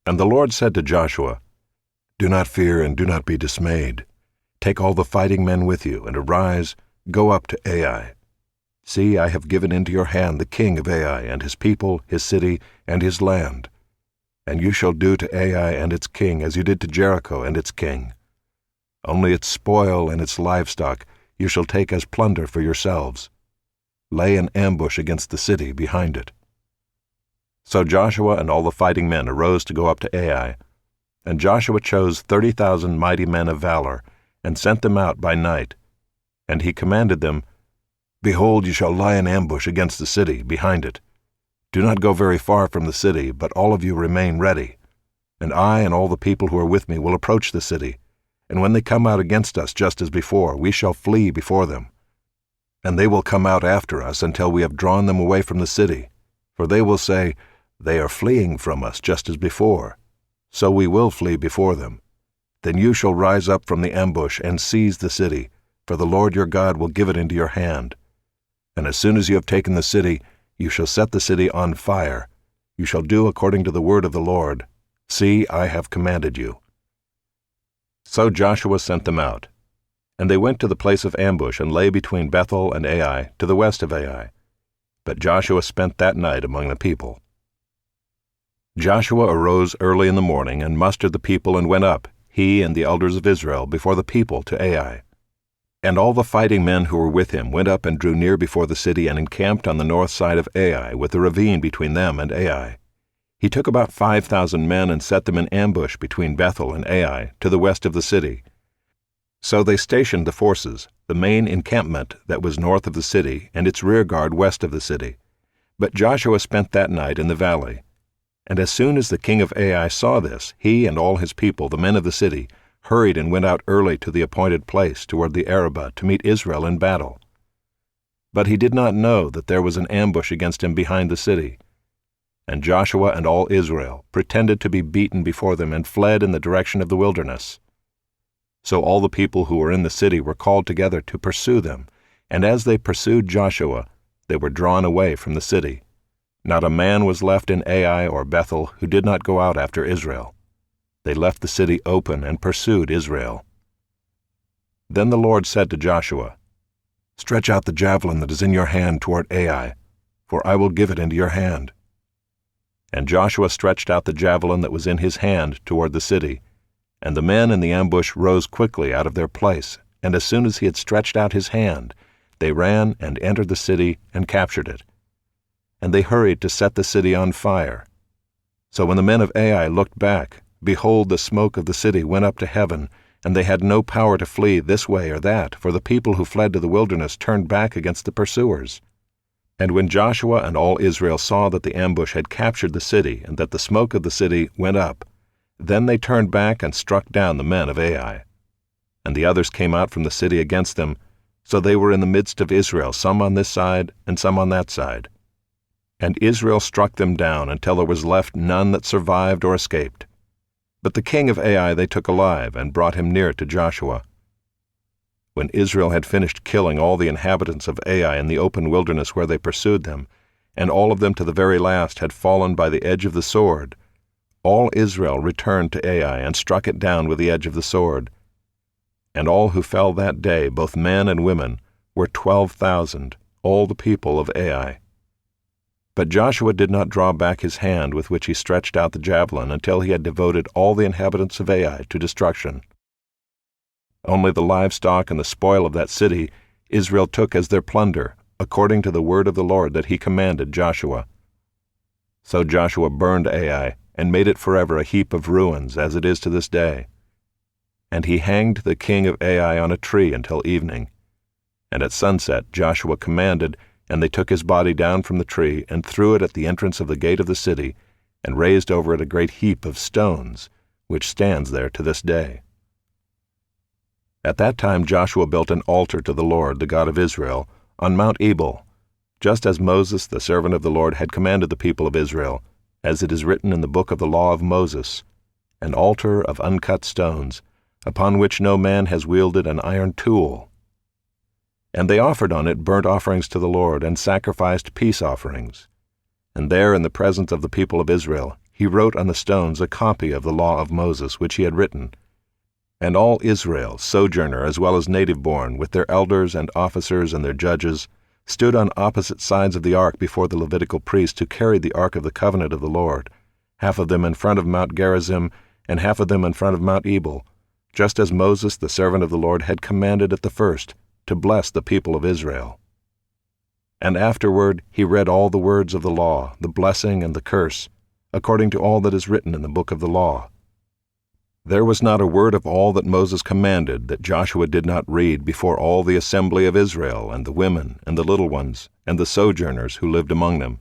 And the Lord said to Joshua, "Do not fear and do not be dismayed. Take all the fighting men with you, and arise, go up to Ai. See, I have given into your hand the king of Ai, and his people, his city, and his land. And you shall do to Ai and its king as you did to Jericho and its king. Only its spoil and its livestock you shall take as plunder for yourselves. Lay an ambush against the city behind it." So Joshua and all the fighting men arose to go up to Ai. And Joshua chose 30,000 mighty men of valor, and sent them out by night. And he commanded them, "Behold, you shall lie in ambush against the city behind it. Do not go very far from the city, but all of you remain ready. And I and all the people who are with me will approach the city. And when they come out against us just as before, we shall flee before them. And they will come out after us until we have drawn them away from the city. For they will say, 'They are fleeing from us just as before.' So we will flee before them. Then you shall rise up from the ambush and seize the city, for the Lord your God will give it into your hand. And as soon as you have taken the city, you shall set the city on fire. You shall do according to the word of the Lord. See, I have commanded you." So Joshua sent them out. And they went to the place of ambush and lay between Bethel and Ai, to the west of Ai. But Joshua spent that night among the people. Joshua arose early in the morning and mustered the people and went up, he and the elders of Israel, before the people to Ai. And all the fighting men who were with him went up and drew near before the city and encamped on the north side of Ai, with the ravine between them and Ai. He took about 5,000 men and set them in ambush between Bethel and Ai, to the west of the city. So they stationed the forces, the main encampment that was north of the city, and its rear guard west of the city. But Joshua spent that night in the valley. And as soon as the king of Ai saw this, he and all his people, the men of the city, hurried and went out early to the appointed place toward the Arabah to meet Israel in battle. But he did not know that there was an ambush against him behind the city. And Joshua and all Israel pretended to be beaten before them and fled in the direction of the wilderness. So all the people who were in the city were called together to pursue them, and as they pursued Joshua, they were drawn away from the city. Not a man was left in Ai or Bethel who did not go out after Israel. They left the city open and pursued Israel. Then the Lord said to Joshua, "Stretch out the javelin that is in your hand toward Ai, for I will give it into your hand." And Joshua stretched out the javelin that was in his hand toward the city, and the men in the ambush rose quickly out of their place, and as soon as he had stretched out his hand, they ran and entered the city and captured it. And they hurried to set the city on fire. So when the men of Ai looked back, behold, the smoke of the city went up to heaven, and they had no power to flee this way or that, for the people who fled to the wilderness turned back against the pursuers. And when Joshua and all Israel saw that the ambush had captured the city, and that the smoke of the city went up, then they turned back and struck down the men of Ai. And the others came out from the city against them, so they were in the midst of Israel, some on this side and some on that side. And Israel struck them down until there was left none that survived or escaped. But the king of Ai they took alive and brought him near to Joshua. When Israel had finished killing all the inhabitants of Ai in the open wilderness where they pursued them, and all of them to the very last had fallen by the edge of the sword, all Israel returned to Ai and struck it down with the edge of the sword. And all who fell that day, both men and women, were 12,000, all the people of Ai. But Joshua did not draw back his hand with which he stretched out the javelin until he had devoted all the inhabitants of Ai to destruction. Only the livestock and the spoil of that city Israel took as their plunder, according to the word of the Lord that he commanded Joshua. So Joshua burned Ai, and made it forever a heap of ruins, as it is to this day. And he hanged the king of Ai on a tree until evening. And at sunset Joshua commanded, and they took his body down from the tree, and threw it at the entrance of the gate of the city, and raised over it a great heap of stones, which stands there to this day. At that time Joshua built an altar to the Lord, the God of Israel, on Mount Ebal, just as Moses, the servant of the Lord, had commanded the people of Israel, as it is written in the book of the law of Moses, an altar of uncut stones, upon which no man has wielded an iron tool. And they offered on it burnt offerings to the Lord, and sacrificed peace offerings. And there in the presence of the people of Israel he wrote on the stones a copy of the law of Moses which he had written. And all Israel, sojourner as well as native-born, with their elders and officers and their judges, stood on opposite sides of the ark before the Levitical priests who carried the ark of the covenant of the Lord, half of them in front of Mount Gerizim, and half of them in front of Mount Ebal, just as Moses the servant of the Lord had commanded at the first, to bless the people of Israel. And afterward he read all the words of the law, the blessing and the curse, according to all that is written in the book of the law. There was not a word of all that Moses commanded that Joshua did not read before all the assembly of Israel, and the women, and the little ones, and the sojourners who lived among them.